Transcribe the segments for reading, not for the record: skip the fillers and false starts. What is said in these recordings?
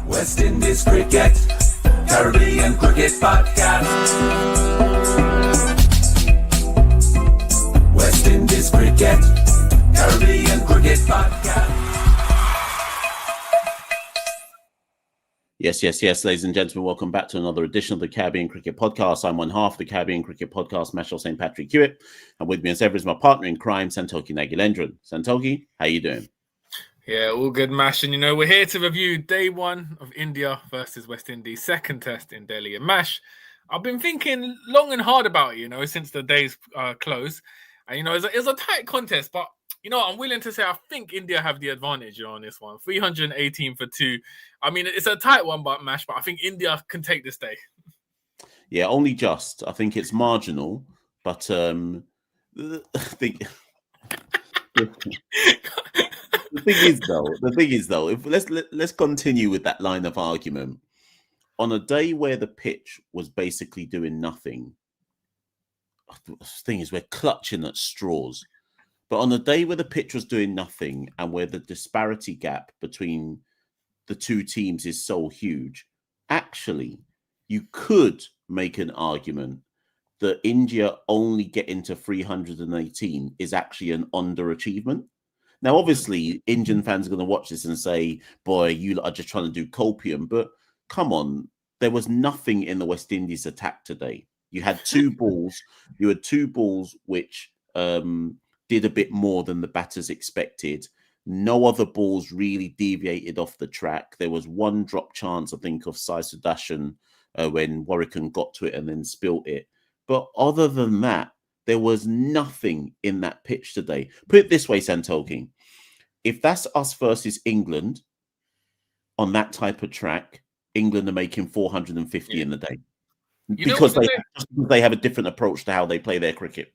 West Indies Cricket, Caribbean Cricket Podcast. West Indies Cricket, Caribbean Cricket Podcast. Yes, ladies and gentlemen, welcome back to another edition of the Caribbean Cricket Podcast. I'm one half of the Caribbean Cricket Podcast, Machel St. Patrick Hewitt, and with me as ever is my partner in crime, Santokie Nagilendran. Santokie, how you doing? Yeah, all good, Mash. And, we're here to review day one of India versus West Indies, second test in Delhi. And, Mash, I've been thinking long and hard about it, since the day's close. And, it was a tight contest, but, I'm willing to say I think India have the advantage on this one. 318 for 2. I mean, it's a tight one, but Mash, but I think India can take this day. Yeah, only just. I think it's marginal, but I think... The thing is though, if let's continue with that line of argument. On a day where the pitch was basically doing nothing, the thing is we're clutching at straws. But on a day where the pitch was doing nothing and where the disparity gap between the two teams is so huge, actually, you could make an argument that India only getting to 318 is actually an underachievement. Now, obviously, Indian fans are going to watch this and say, boy, you are just trying to do copium. But come on, there was nothing in the West Indies attack today. You had two balls. You had two balls which did a bit more than the batters expected. No other balls really deviated off the track. There was one drop chance, I think, of Sai Sudarshan when Warwickon got to it and then spilt it. But other than that, there was nothing in that pitch today. Put it this way, Santokie. If that's us versus England on that type of track, England are making 450 in the day. Because they have a different approach to how they play their cricket.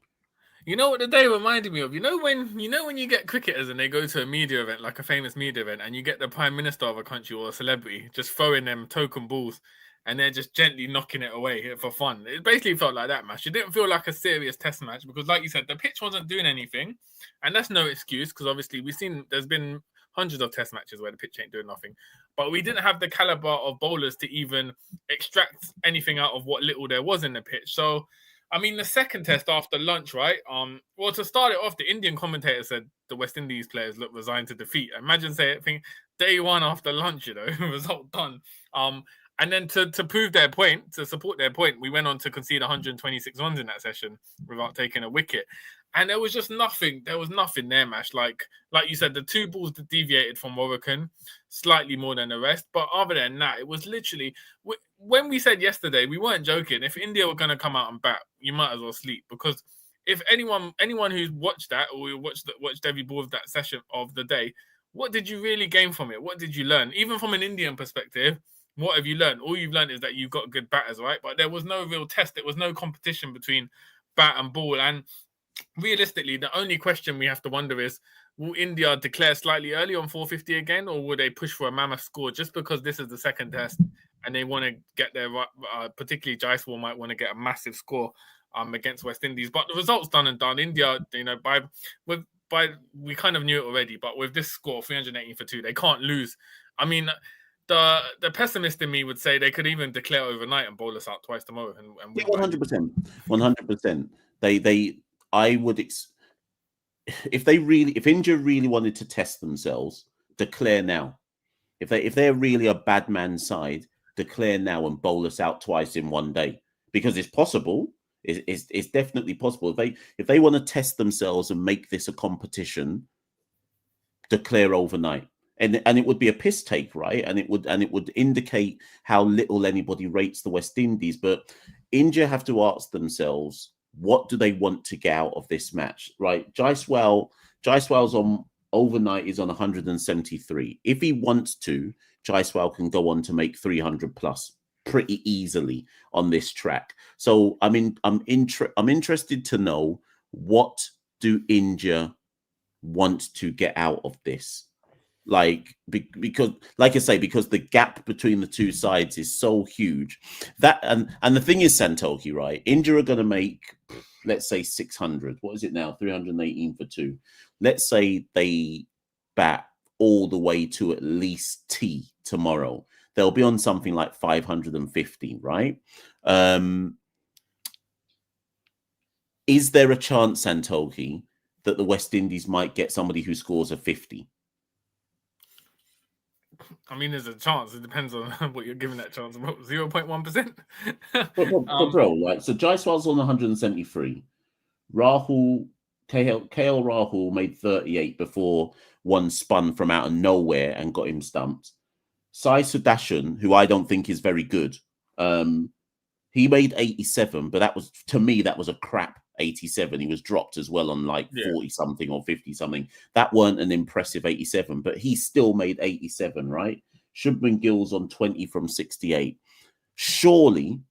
You know what the day reminded me of? When you get cricketers and they go to a media event, like a famous media event, and you get the prime minister of a country or a celebrity just throwing them token balls and they're just gently knocking it away for fun. It basically felt like that match. It didn't feel like a serious test match because, like you said, the pitch wasn't doing anything. And that's no excuse because obviously there's been hundreds of test matches where the pitch ain't doing nothing. But we didn't have the caliber of bowlers to even extract anything out of what little there was in the pitch. So, I mean, the second test after lunch, right? Well, to start it off, the Indian commentator said the West Indies players look resigned to defeat. Imagine saying day one after lunch, result done. And then to prove their point, to support their point, we went on to concede 126 runs in that session without taking a wicket. And there was just nothing. There was nothing there, Mash. Like you said, the two balls that deviated from Warwickon slightly more than the rest. But other than that, it was literally... When we said yesterday, we weren't joking. If India were going to come out and bat, you might as well sleep. Because if anyone who's watched that or watched every ball of that session of the day, what did you really gain from it? What did you learn? Even from an Indian perspective, what have you learned? All you've learned is that you've got good batters, right? But there was no real test. There was no competition between bat and ball. And realistically, the only question we have to wonder is, will India declare slightly early on 450 again, or will they push for a mammoth score just because this is the second test and they want to get their, particularly Jaiswal might want to get a massive score against West Indies. But the result's done and done. India, we kind of knew it already, but with this score, 318 for 2, they can't lose. I mean, the pessimist in me would say they could even declare overnight and bowl us out twice tomorrow. And yeah, 100%. I would if India really wanted to test themselves, declare now. If they're really a bad man's side, declare now and bowl us out twice in one day because it's possible. It's definitely possible. If they want to test themselves and make this a competition, declare overnight. And it would be a piss take, right? And it would indicate how little anybody rates the West Indies. But India have to ask themselves, what do they want to get out of this match, right? Jaiswal's on overnight is on 173. If he wants to, Jaiswal can go on to make 300 plus pretty easily on this track. So I'm interested to know, what do India want to get out of this? Because the gap between the two sides is so huge that, and the thing is, Santokie, right? India are going to make, let's say 600. What is it now? 318 for 2. Let's say they bat all the way to at least T tomorrow. They'll be on something like 550, right? Is there a chance, Santokie, that the West Indies might get somebody who scores a 50? I mean, there's a chance. It depends on what you're giving that chance. 0.1%. But bro, like, so Jaiswal's on 173. KL Rahul made 38 before one spun from out of nowhere and got him stumped. Sai Sudarshan, who I don't think is very good, he made 87, but that was, to me, that was a crap 87. He was dropped as well on like 40 something or 50 something. That weren't an impressive 87, but he still made 87, right? Shubman Gill's on 20 from 68. Surely,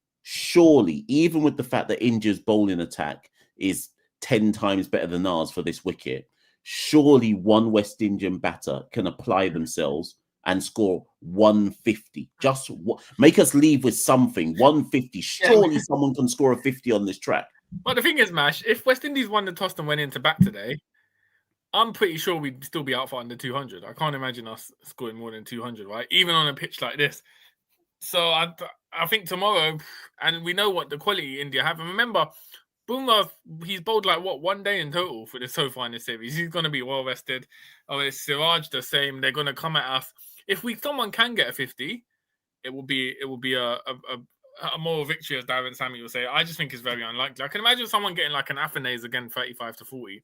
even with the fact that India's bowling attack is 10 times better than ours for this wicket, surely one West Indian batter can apply themselves and score 150. Just make us leave with something. 150. Surely someone can score a 50 on this track. But the thing is, Mash, if West Indies won the toss and went into bat today, I'm pretty sure we'd still be out for under 200. I can't imagine us scoring more than 200, right? Even on a pitch like this. So I think tomorrow, and we know what the quality India have. And remember, Bumrah, he's bowled like one day in total for this so far in this series. He's going to be well rested. Oh, it's Siraj the same. They're going to come at us. If someone can get a 50, it will be a moral victory, as Darren Sammy will say. I just think it's very unlikely. I can imagine someone getting like an Athanaze again, 35 to 40.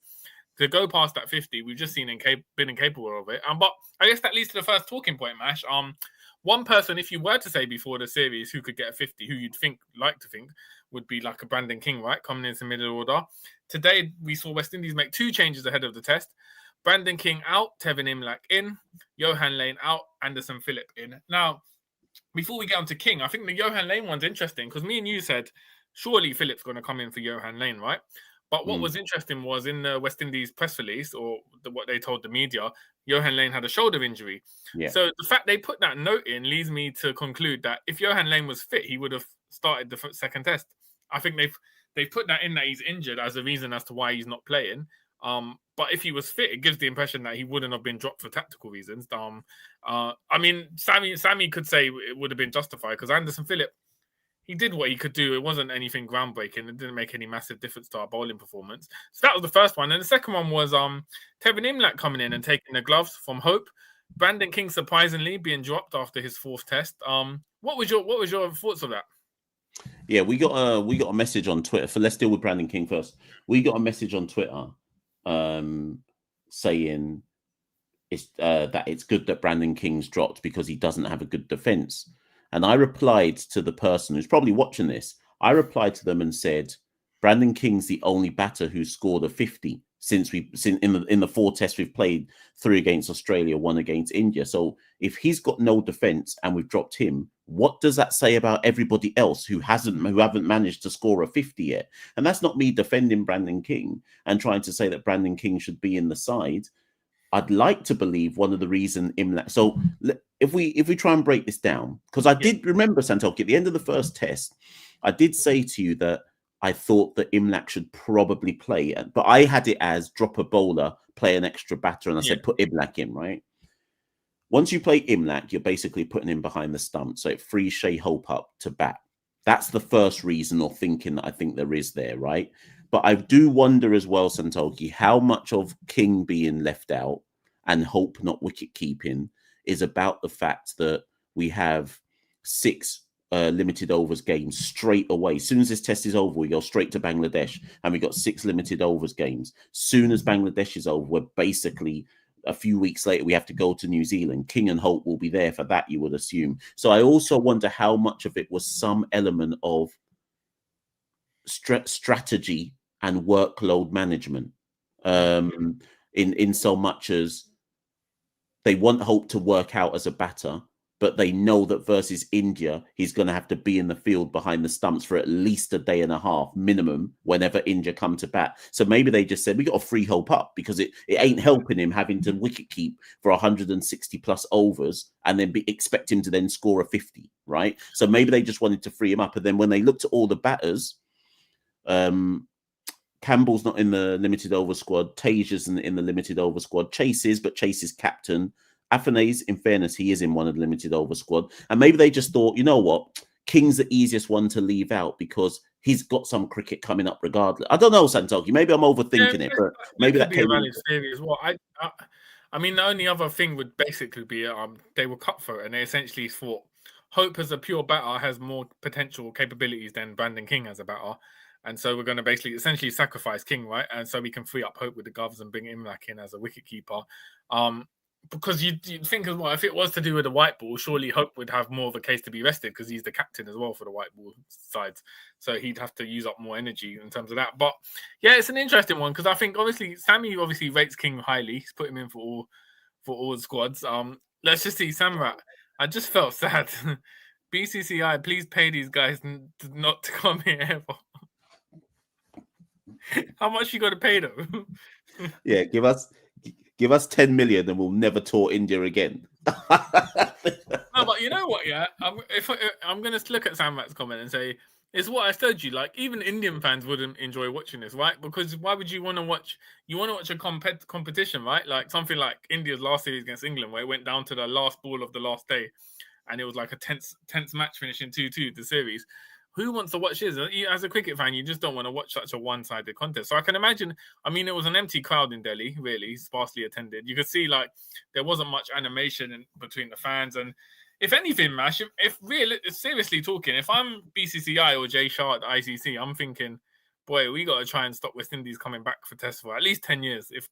To go past that 50, we've just been incapable of it. But I guess that leads to the first talking point, Mash. One person, if you were to say before the series who could get a 50, who you'd like to think would be like a Brandon King, right? Coming into middle order. Today, we saw West Indies make 2 changes ahead of the test. Brandon King out, Tevin Imlach in, Johan Lane out, Anderson Phillip in. Now, before we get on to King, I think the Johan Lane one's interesting because me and you said, surely Phillip's going to come in for Johan Lane, right? But what was interesting was in the West Indies press release, or what they told the media, Johan Lane had a shoulder injury. Yeah. So the fact they put that note in leads me to conclude that if Johan Lane was fit, he would have started the second test. I think they've put that in that he's injured as a reason as to why he's not playing. But if he was fit, it gives the impression that he wouldn't have been dropped for tactical reasons. I mean, Sammy could say it would have been justified because Anderson Phillip, he did what he could do. It wasn't anything groundbreaking. It didn't make any massive difference to our bowling performance. So that was the first one. And the second one was Tevin Imlach coming in and taking the gloves from Hope. Brandon King surprisingly being dropped after his 4th test. What was your thoughts of that? Yeah, we got a message on Twitter. So let's deal with Brandon King first. We got a message on Twitter saying that it's good that Brandon King's dropped because he doesn't have a good defense. And I replied to the person who's probably watching this. I replied to them and said, Brandon King's the only batter who scored a 50 since in the 4 tests we've played, 3 against Australia, 1 against India. So if he's got no defense and we've dropped him, what does that say about everybody else who haven't managed to score a 50 yet? And that's not me defending Brandon King and trying to say that Brandon King should be in the side. I'd like to believe one of the reasons Imlach. So if we try and break this down, because I did remember, Santokie, at the end of the first test, I did say to you that I thought that Imlach should probably play, but I had it as drop a bowler, play an extra batter, and I said put Imlach in, right? Once you play Imlach, you're basically putting him behind the stump, so it frees Shai Hope up to bat. That's the first reason or thinking that I think there is there, right? But I do wonder as well, Santokie, how much of King being left out and Hope not wicket keeping is about the fact that we have 6 limited overs games straight away. As soon as this test is over, we go straight to Bangladesh and we got 6 limited overs games. Soon as Bangladesh is over, we're basically a few weeks later, we have to go to New Zealand. King and Hope will be there for that, you would assume. So I also wonder how much of it was some element of strategy and workload management, in so much as they want Hope to work out as a batter, but they know that versus India, he's going to have to be in the field behind the stumps for at least a day and a half minimum whenever India come to bat. So maybe they just said, we got to free Hope up because it ain't helping him having to wicket keep for 160 plus overs and then expect him to then score a 50, right? So maybe they just wanted to free him up. And then when they looked at all the batters, Campbell's not in the limited over squad. Tage isn't in the limited over squad. Chase is, but Chase is captain. Afanase, in fairness, he is in one of the limited over squad. And maybe they just thought, you know what? King's the easiest one to leave out because he's got some cricket coming up regardless. I don't know, Santokie. Maybe I'm overthinking it, but maybe that could be a came valid in. theory as well. I mean, the only other thing would basically be they were cutthroat, and they essentially thought Hope as a pure batter has more potential capabilities than Brandon King as a batter. And so we're going to basically essentially sacrifice King, right? And so we can free up Hope with the gloves and bring Imrak in as a wicketkeeper. Because you'd think as well, if it was to do with the white ball, surely Hope would have more of a case to be rested because he's the captain as well for the white ball sides. So he'd have to use up more energy in terms of that. But yeah, it's an interesting one because I think obviously Sammy obviously rates King highly. He's put him in for all the squads. Let's just see Samrat. I just felt sad. BCCI, please pay these guys not to come here ever. How much you got to pay them? Yeah, give us 10 million and we'll never tour India again. No, but you know what? Yeah, I'm going to look at Samrat's comment and say it's what I told you. Like even Indian fans wouldn't enjoy watching this, right? Because why would you want to watch? You want to watch a competition, right? Like something like India's last series against England, where it went down to the last ball of the last day, and it was like a tense match finishing 2-2 the series. Who wants to watch this? As a cricket fan, you just don't want to watch such a one-sided contest. So I can imagine, I mean, it was an empty crowd in Delhi, really, sparsely attended. You could see, like, there wasn't much animation between the fans. And if anything, Mash, if really, seriously talking, if I'm BCCI or Jay Shah at the ICC, I'm thinking, boy, we got to try and stop West Indies coming back for Test for at least 10 years, if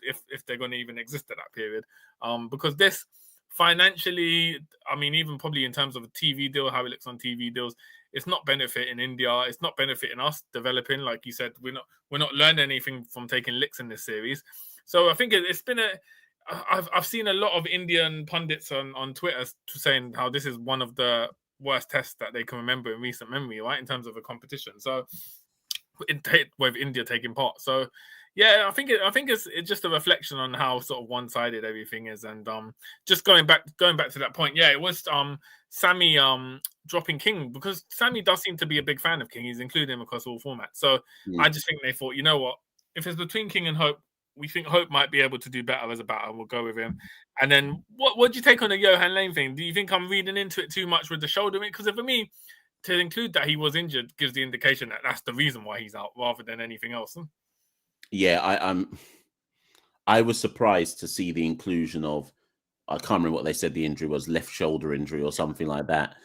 they're going to even exist at that period. Because this, financially, I mean, even probably in terms of a TV deal, how it looks on TV deals, it's not benefiting India. It's not benefiting us developing. Like you said, we're not learning anything from taking licks in this series. So I think it's been I've seen a lot of Indian pundits on Twitter saying how this is one of the worst tests that they can remember in recent memory, right? In terms of a competition. So with India taking part. So yeah, I think it's just a reflection on how sort of one-sided everything is, and just going back to that point. Yeah, it was Sammy dropping King because Sammy does seem to be a big fan of King. He's included him across all formats. So I just think they thought, you know what, if it's between King and Hope, we think Hope might be able to do better as a batter. We'll go with him. And then what do you take on the Johan Lane thing? Do you think I'm reading into it too much with the shoulder? Because for me, to include that he was injured gives the indication that that's the reason why he's out rather than anything else. Yeah, I was surprised to see the inclusion of, I can't remember what they said the injury was, left shoulder injury or something like that.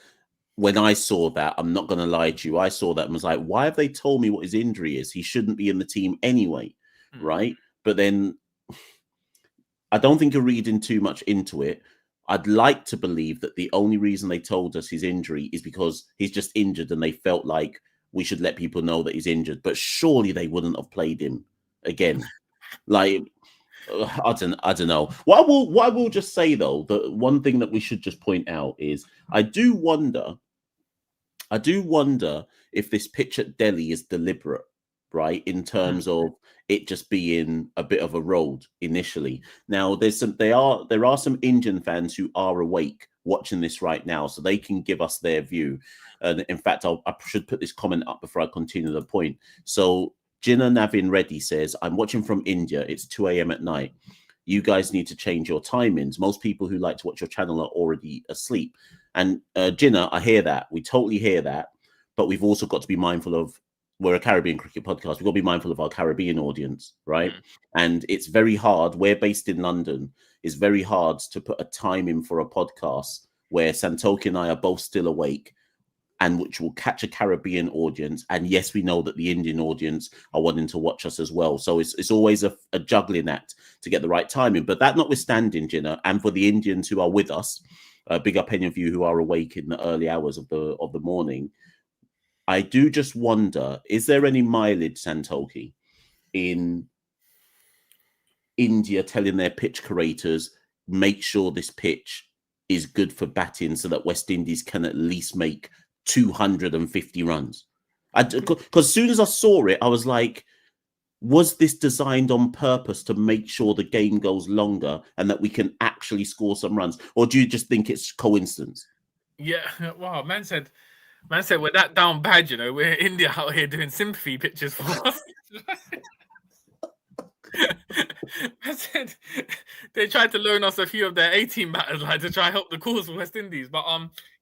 When I saw that, I'm not going to lie to you, I saw that and was like, why have they told me what his injury is? He shouldn't be in the team anyway, right? But then I don't think you're reading too much into it. I'd like to believe that the only reason they told us his injury is because he's just injured and they felt like we should let people know that he's injured. But surely they wouldn't have played him again. Like, I don't know. What I will just say though, the one thing that we should just point out is I do wonder if this pitch at Delhi is deliberate, right? In terms of it just being a bit of a road initially. Now there are some Indian fans who are awake watching this right now, so they can give us their view. And in fact, I should put this comment up before I continue the point. So Jinnah Navin Reddy says, I'm watching from India. It's 2 a.m. at night. You guys need to change your timings. Most people who like to watch your channel are already asleep. And Jinnah, I hear that. We totally hear that. But we've also got to be mindful of, we're a Caribbean cricket podcast. We've got to be mindful of our Caribbean audience, right? And it's very hard. We're based in London. It's very hard to put a time in for a podcast where Santokie and I are both still awake, and which will catch a Caribbean audience. And yes, we know that the Indian audience are wanting to watch us as well. So it's always a juggling act to get the right timing. But that notwithstanding, Jinnah, and for the Indians who are with us, big up any of you who are awake in the early hours of the morning, I do just wonder, is there any mileage, Santokie, in India telling their pitch curators, make sure this pitch is good for batting so that West Indies can at least make 250 runs? Because as soon as I saw it, I was like, was this designed on purpose to make sure the game goes longer and that we can actually score some runs? Or do you just think it's coincidence? Yeah, wow, man said we're that down bad, you know. We're India out here doing sympathy pictures for us. I said they tried to loan us a few of their 18 batters, like to try help the cause for West Indies. But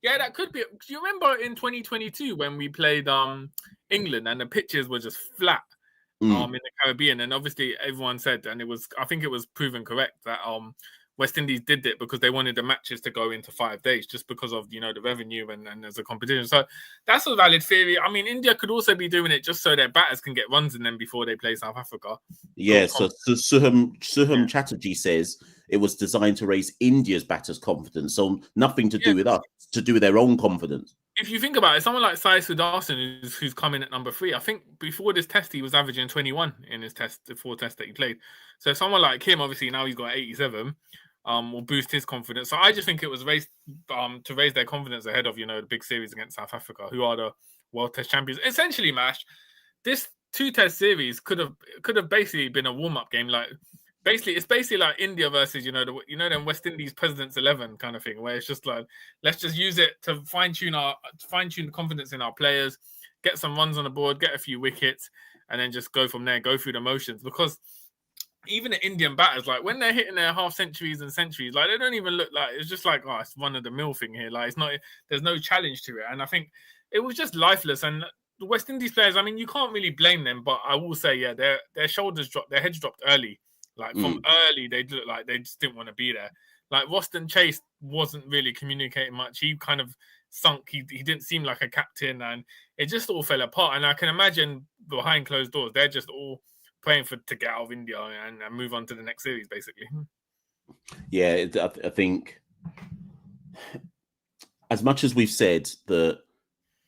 yeah, that could be. Do you remember in 2022 when we played England and the pitches were just flat in the Caribbean, and obviously everyone said, and I think it was proven correct that West Indies did it because they wanted the matches to go into 5 days, just because of the revenue and there's a competition. So that's a valid theory. I mean, India could also be doing it just so their batters can get runs in them before they play South Africa. Yeah. So Suham Chatterjee says it was designed to raise India's batters' confidence. So nothing to do with us, to do with their own confidence. If you think about it, someone like Sai Sudarshan, who's come in at number 3, I think before this test he was averaging 21 in his the 4 tests that he played. So someone like him, obviously now he's got 87. Will boost his confidence. So I just think it was raised to raise their confidence ahead of the big series against South Africa, who are the World Test champions. Essentially, Mash, this 2-test series could have basically been a warm-up game. Like it's basically like India versus them West Indies Presidents 11 kind of thing, where it's just like, let's just use it to fine tune the confidence in our players, get some runs on the board, get a few wickets, and then just go from there, go through the motions. Because even the Indian batters, like when they're hitting their half centuries and centuries, like they don't even look like, it's just like, oh, it's one of the mill thing here. Like there's no challenge to it. And I think it was just lifeless. And the West Indies players, I mean, you can't really blame them, but I will say, yeah, their shoulders dropped, their heads dropped early. Like from early, they looked like they just didn't want to be there. Like Roston Chase wasn't really communicating much. He kind of sunk. He didn't seem like a captain, and it just all fell apart. And I can imagine behind closed doors, they're just all praying to get out of India and move on to the next series, basically. Yeah, I think as much as we've said that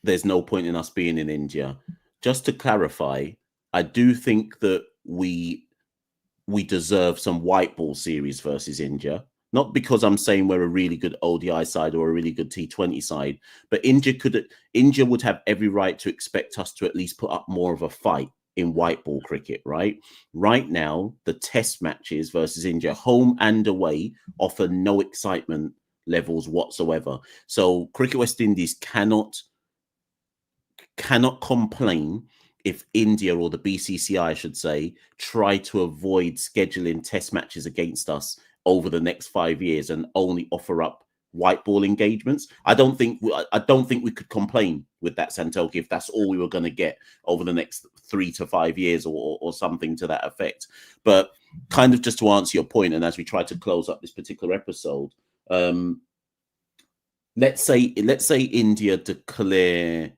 there's no point in us being in India, just to clarify, I do think that we deserve some white ball series versus India. Not because I'm saying we're a really good ODI side or a really good T20 side, but India would have every right to expect us to at least put up more of a fight in white ball cricket, right? Right now, the test matches versus India, home and away, offer no excitement levels whatsoever. So Cricket West Indies cannot complain if India, or the BCCI, I should say, try to avoid scheduling test matches against us over the next 5 years and only offer up white ball engagements. I don't think we could complain with that, Santokie, if that's all we were going to get over the next 3 to 5 years or something to that effect. But kind of just to answer your point, and as we try to close up this particular episode, let's say India declare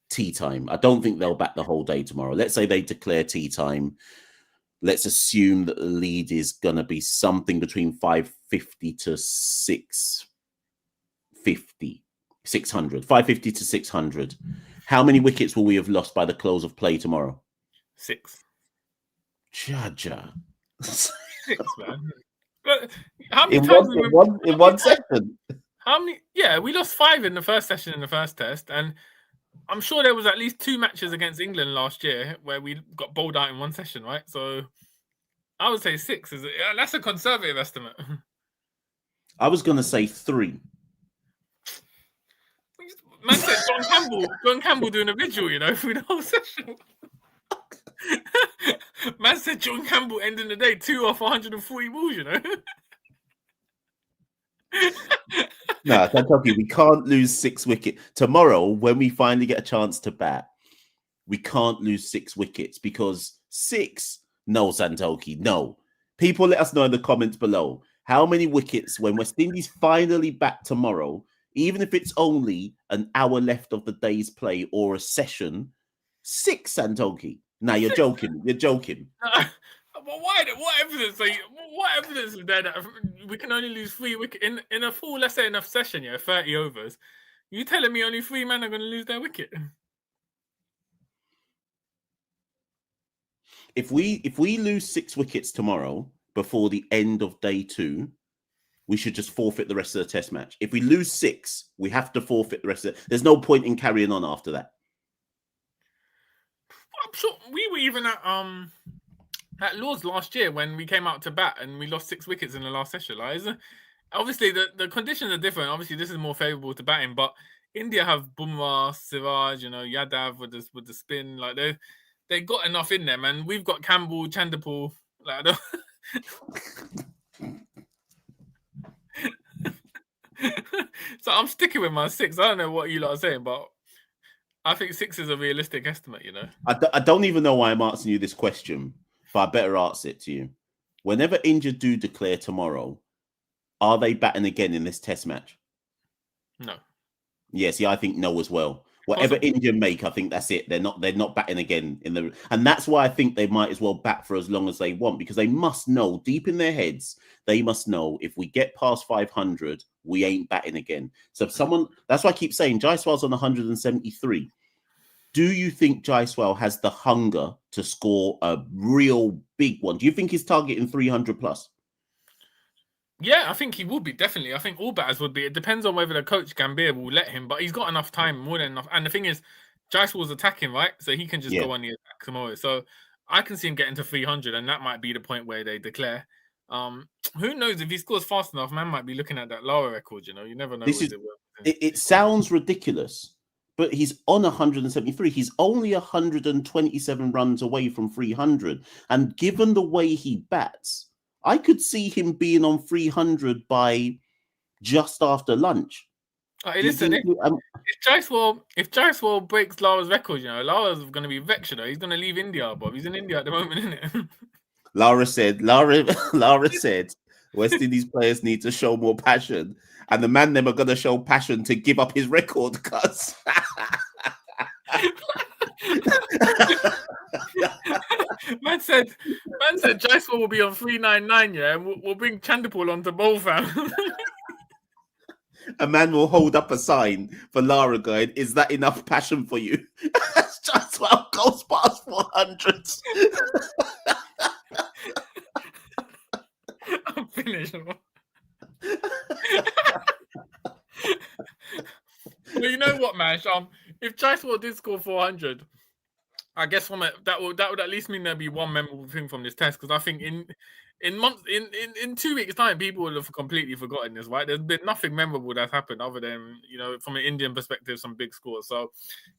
tea time. I don't think they'll bat the whole day tomorrow. Let's say they declare tea time. Let's assume that the lead is going to be something between 550 to 650, 600, 550 to 600. How many wickets will we have lost by the close of play tomorrow? 6. Jaja. 6, man. But how many times in one session? How many? Yeah, we lost 5 in the first session in the first test, and I'm sure there was at least 2 matches against England last year where we got bowled out in one session, right? So I would say 6. That's a conservative estimate. I was going to say 3. Man said John Campbell doing a vigil, through the whole session. Man said John Campbell ending the day 2 off 140 balls, No, Santokie, we can't lose 6 wickets. Tomorrow, when we finally get a chance to bat, we can't lose 6 wickets because 6... No, Santokie, no. People, let us know in the comments below. How many wickets when West Indies finally bat tomorrow, even if it's only an hour left of the day's play or a session? 6, Santokie. Nah, you're joking. You're joking. But why? What evidence? What evidence is there that we can only lose 3 wickets in a full, let's say, enough session? 30 overs. You telling me only 3 men are going to lose their wicket? If we lose 6 wickets tomorrow before the end of day 2, we should just forfeit the rest of the test match. If we lose 6, we have to forfeit the rest of it. There's no point in carrying on after that. I'm sure we were even at Lords last year when we came out to bat and we lost 6 wickets in the last session. Obviously, the conditions are different. Obviously, this is more favourable to batting, but India have Bumrah, Siraj, Yadav with the spin. Like they got enough in them, and we've got Campbell, Chanderpaul, Like, I don't... So I'm sticking with my 6. I don't know what you lot are saying, but I think 6 is a realistic estimate, you know. I don't even know why I'm asking you this question, but I better ask it to you. Whenever India do declare tomorrow, are they batting again in this test match? No. Yeah, see, I think no as well. Whatever India make, I think that's it. They're not batting again and that's why I think they might as well bat for as long as they want, because they must know deep in their heads, they must know if we get past 500, we ain't batting again. So if someone, that's why I keep saying Jaiswal's on 173. Do you think Jaiswal has the hunger to score a real big one? Do you think he's targeting 300 plus? Yeah, I think he will be, definitely. I think all batters would be. It depends on whether the coach Gambir will let him, but he's got enough time, more than enough. And the thing is, Jaiswal's attacking, right? So he can just go on the attack tomorrow. So I can see him getting to 300, and that might be the point where they declare. Who knows, if he scores fast enough, man might be looking at that Lara record, you know. You never know. It sounds ridiculous, but he's on 173. He's only 127 runs away from 300. And given the way he bats, I could see him being on 300 by just after lunch. Listen, if Jaiswal breaks Lara's record, you know, Lara's going to be vexed. You know, he's going to leave India, Bob. He's in India at the moment, isn't it? Lara said, West Indies players need to show more passion, and the man them are going to show passion to give up his record, cuz. Man said Jaiswal will be on 399, yeah, and we'll bring Chandipal onto bowl, fam. A man will hold up a sign for Lara going, is that enough passion for you? Jaiswal goes past 400. I'm finished. Well, you know what, man? If Jaiswal did score 400, I guess that would at least mean there'd be one memorable thing from this test, because I think in 2 weeks' time, people will have completely forgotten this, right? There's been nothing memorable that's happened other than, you know, from an Indian perspective, some big scores. So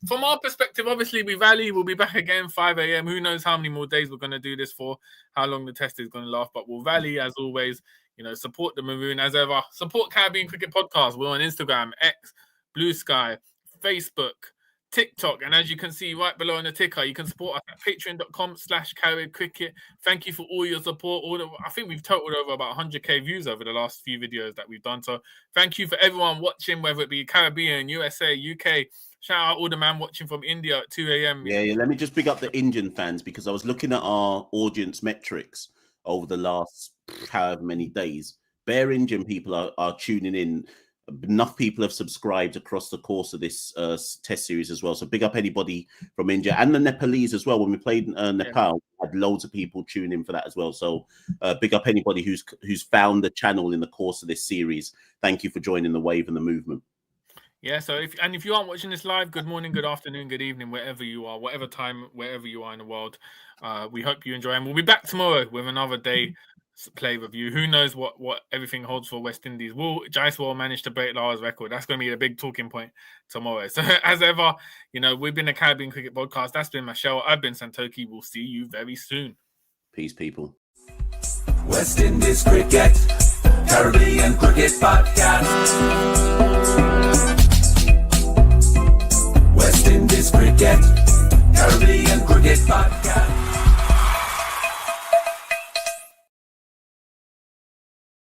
from our perspective, obviously we rally. We'll be back again 5 a.m. Who knows how many more days we're going to do this for, how long the test is going to last, but we'll rally as always. You know, support the Maroon as ever. Support Caribbean Cricket Podcast. We're on Instagram, X, Blue Sky, Facebook, TikTok, and as you can see right below in the ticker, you can support us at patreon.com/Caribbean Cricket. Thank you for all your support. I think we've totaled over about 100k views over the last few videos that we've done. So thank you for everyone watching, whether it be Caribbean, USA, UK. Shout out all the man watching from India at 2 a.m. Yeah. Let me just pick up the Indian fans, because I was looking at our audience metrics over the last however many days. Bare Indian people are tuning in. Enough people have subscribed across the course of this test series as well. So big up anybody from India and the Nepalese as well. When we played Nepal, we had loads of people tune in for that as well. So big up anybody who's found the channel in the course of this series. Thank you for joining the wave and the movement. Yeah, so if you aren't watching this live, good morning, good afternoon, good evening, wherever you are, whatever time, wherever you are in the world. We hope you enjoy, and we'll be back tomorrow with another day play review. Who knows what everything holds for West Indies? Will Jaiswal manage to break Lara's record? That's going to be the big talking point tomorrow. So as ever, you know, we've been the Caribbean Cricket Podcast. That's been Machel. I've been Santokie. We'll see you very soon. Peace, people. West Indies Cricket, Caribbean Cricket Podcast.